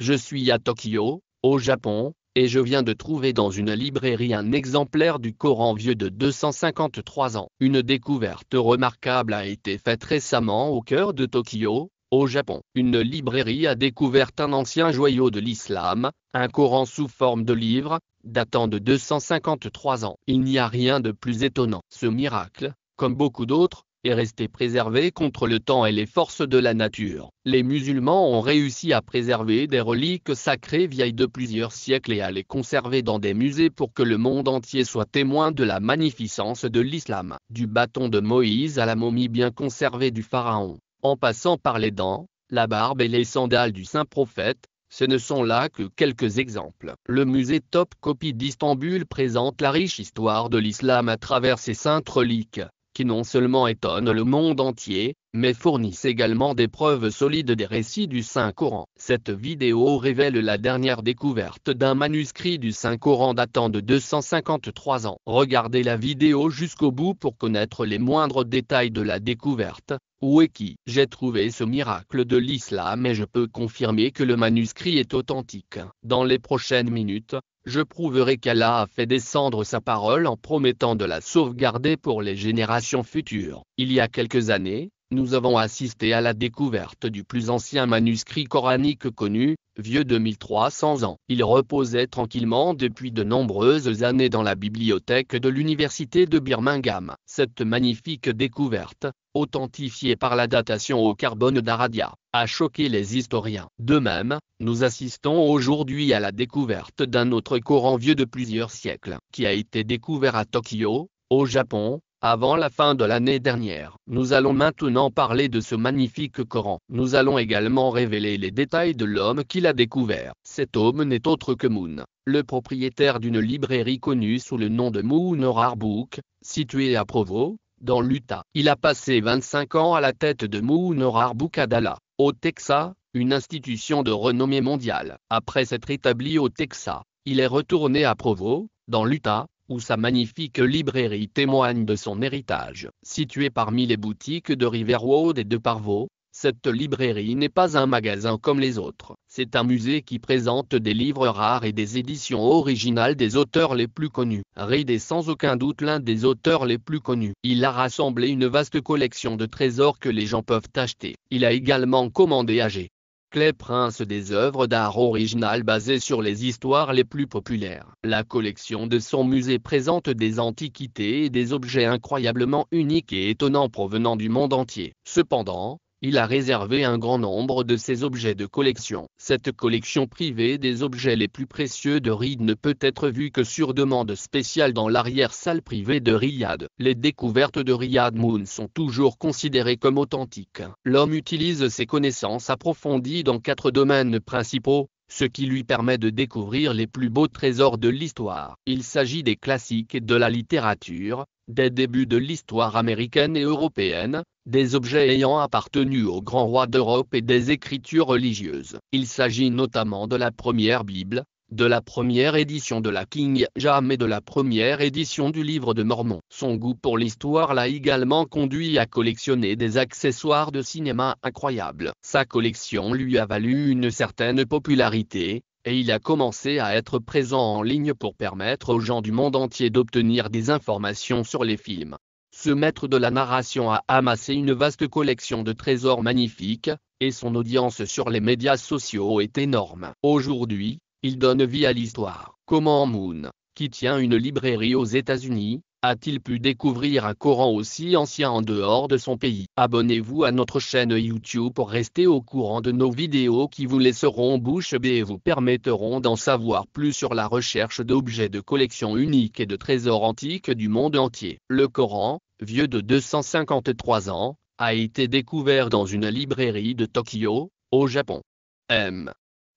Je suis à Tokyo, au Japon, et je viens de trouver dans une librairie un exemplaire du Coran vieux de 253 ans. Une découverte remarquable a été faite récemment au cœur de Tokyo, au Japon. Une librairie a découvert un ancien joyau de l'islam, un Coran sous forme de livre, datant de 253 ans. Il n'y a rien de plus étonnant. Ce miracle, comme beaucoup d'autres, est resté préservé contre le temps et les forces de la nature. Les musulmans ont réussi à préserver des reliques sacrées vieilles de plusieurs siècles et à les conserver dans des musées pour que le monde entier soit témoin de la magnificence de l'islam. Du bâton de Moïse à la momie bien conservée du pharaon, en passant par les dents, la barbe et les sandales du saint prophète, ce ne sont là que quelques exemples. Le musée Top Copy d'Istanbul présente la riche histoire de l'islam à travers ses saintes reliques, qui non seulement étonnent le monde entier, mais fournissent également des preuves solides des récits du Saint-Coran. Cette vidéo révèle la dernière découverte d'un manuscrit du Saint-Coran datant de 253 ans. Regardez la vidéo jusqu'au bout pour connaître les moindres détails de la découverte. Où est qui? J'ai trouvé ce miracle de l'islam et je peux confirmer que le manuscrit est authentique. Dans les prochaines minutes, je prouverai qu'Allah a fait descendre sa parole en promettant de la sauvegarder pour les générations futures. Il y a quelques années, nous avons assisté à la découverte du plus ancien manuscrit coranique connu, vieux de 1300 ans. Il reposait tranquillement depuis de nombreuses années dans la bibliothèque de l'université de Birmingham. Cette magnifique découverte, authentifiée par la datation au carbone d'Aradia, a choqué les historiens. De même, nous assistons aujourd'hui à la découverte d'un autre Coran vieux de plusieurs siècles, qui a été découvert à Tokyo, au Japon, avant la fin de l'année dernière. Nous allons maintenant parler de ce magnifique Coran. Nous allons également révéler les détails de l'homme qui l'a découvert. Cet homme n'est autre que Moon, le propriétaire d'une librairie connue sous le nom de Moon Horror Book, située à Provo, dans l'Utah. Il a passé 25 ans à la tête de Moon Horror Book à Dallas, au Texas, une institution de renommée mondiale. Après s'être établi au Texas, il est retourné à Provo, dans l'Utah, où sa magnifique librairie témoigne de son héritage. Située parmi les boutiques de Riverwood et de Parvo, cette librairie n'est pas un magasin comme les autres. C'est un musée qui présente des livres rares et des éditions originales des auteurs les plus connus. Reed est sans aucun doute l'un des auteurs les plus connus. Il a rassemblé une vaste collection de trésors que les gens peuvent acheter. Il a également commandé à G. Clay Prince des œuvres d'art originales basées sur les histoires les plus populaires. La collection de son musée présente des antiquités et des objets incroyablement uniques et étonnants provenant du monde entier. Cependant, il a réservé un grand nombre de ses objets de collection. Cette collection privée des objets les plus précieux de Reed ne peut être vue que sur demande spéciale dans l'arrière-salle privée de Riyad. Les découvertes de Riyad Moon sont toujours considérées comme authentiques. L'homme utilise ses connaissances approfondies dans 4 domaines principaux, ce qui lui permet de découvrir les plus beaux trésors de l'histoire. Il s'agit des classiques de la littérature, des débuts de l'histoire américaine et européenne, des objets ayant appartenu aux grands rois d'Europe et des écritures religieuses. Il s'agit notamment de la première Bible, de la première édition de la King James et de la première édition du Livre de Mormon. Son goût pour l'histoire l'a également conduit à collectionner des accessoires de cinéma incroyables. Sa collection lui a valu une certaine popularité, et il a commencé à être présent en ligne pour permettre aux gens du monde entier d'obtenir des informations sur les films. Ce maître de la narration a amassé une vaste collection de trésors magnifiques, et son audience sur les médias sociaux est énorme. Aujourd'hui, il donne vie à l'histoire. Comment Moon, qui tient une librairie aux États-Unis, a-t-il pu découvrir un Coran aussi ancien en dehors de son pays? Abonnez-vous à notre chaîne YouTube pour rester au courant de nos vidéos qui vous laisseront bouche bée et vous permettront d'en savoir plus sur la recherche d'objets de collection uniques et de trésors antiques du monde entier. Le Coran, vieux de 253 ans, a été découvert dans une librairie de Tokyo, au Japon. M.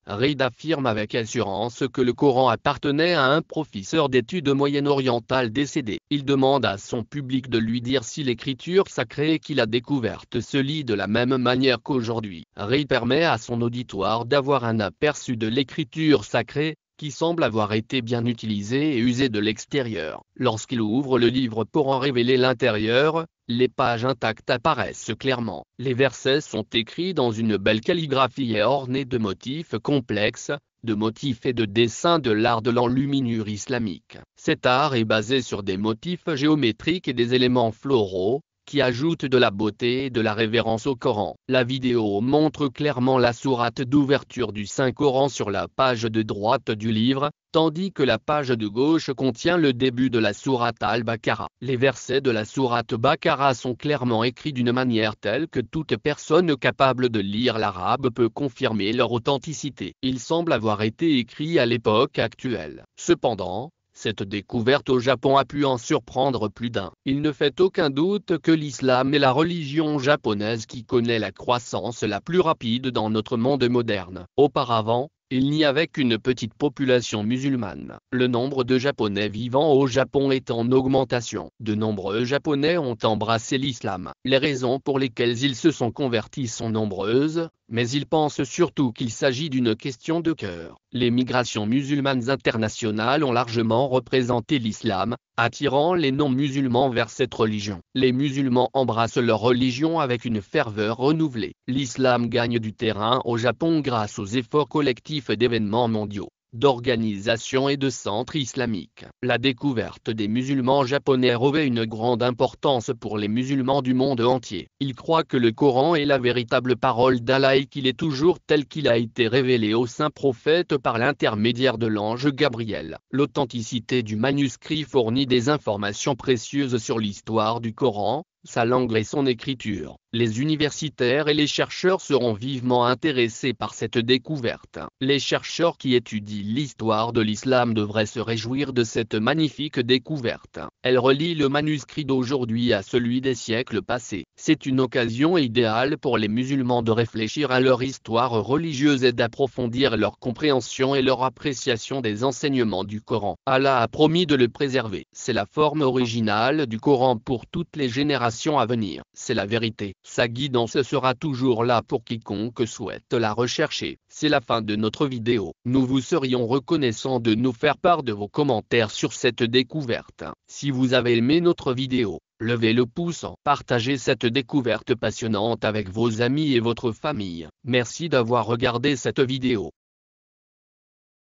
Reed affirme avec assurance que le Coran appartenait à un professeur d'études moyen-orientales décédé. Il demande à son public de lui dire si l'écriture sacrée qu'il a découverte se lit de la même manière qu'aujourd'hui. Reed permet à son auditoire d'avoir un aperçu de l'écriture sacrée, qui semble avoir été bien utilisée et usée de l'extérieur. Lorsqu'il ouvre le livre pour en révéler l'intérieur, Les pages intactes apparaissent clairement. Les versets sont écrits dans une belle calligraphie et ornés de motifs complexes, de motifs et de dessins de l'art de l'enluminure islamique. Cet art est basé sur des motifs géométriques et des éléments floraux, qui ajoutent de la beauté et de la révérence au Coran. La vidéo montre clairement la sourate d'ouverture du Saint-Coran sur la page de droite du livre, tandis que la page de gauche contient le début de la sourate Al-Baqarah. Les versets de la sourate Baqarah sont clairement écrits d'une manière telle que toute personne capable de lire l'arabe peut confirmer leur authenticité. Ils semblent avoir été écrits à l'époque actuelle. Cependant, cette découverte au Japon a pu en surprendre plus d'un. Il ne fait aucun doute que l'islam est la religion japonaise qui connaît la croissance la plus rapide dans notre monde moderne. Auparavant, il n'y avait qu'une petite population musulmane. Le nombre de Japonais vivant au Japon est en augmentation. De nombreux Japonais ont embrassé l'islam. Les raisons pour lesquelles ils se sont convertis sont nombreuses, mais ils pensent surtout qu'il s'agit d'une question de cœur. Les migrations musulmanes internationales ont largement représenté l'islam, attirant les non-musulmans vers cette religion. Les musulmans embrassent leur religion avec une ferveur renouvelée. L'islam gagne du terrain au Japon grâce aux efforts collectifs d'événements mondiaux, d'organisations et de centres islamiques. La découverte des musulmans japonais revêt une grande importance pour les musulmans du monde entier. Ils croient que le Coran est la véritable parole d'Allah et qu'il est toujours tel qu'il a été révélé au saint prophète par l'intermédiaire de l'ange Gabriel. L'authenticité du manuscrit fournit des informations précieuses sur l'histoire du Coran, sa langue et son écriture. Les universitaires et les chercheurs seront vivement intéressés par cette découverte. Les chercheurs qui étudient l'histoire de l'islam devraient se réjouir de cette magnifique découverte. Elle relie le manuscrit d'aujourd'hui à celui des siècles passés. C'est une occasion idéale pour les musulmans de réfléchir à leur histoire religieuse et d'approfondir leur compréhension et leur appréciation des enseignements du Coran. Allah a promis de le préserver. C'est la forme originale du Coran pour toutes les générations à venir. C'est la vérité. Sa guidance sera toujours là pour quiconque souhaite la rechercher. C'est la fin de notre vidéo. Nous vous serions reconnaissants de nous faire part de vos commentaires sur cette découverte. Si vous avez aimé notre vidéo, levez le pouce, partagez cette découverte passionnante avec vos amis et votre famille. Merci d'avoir regardé cette vidéo.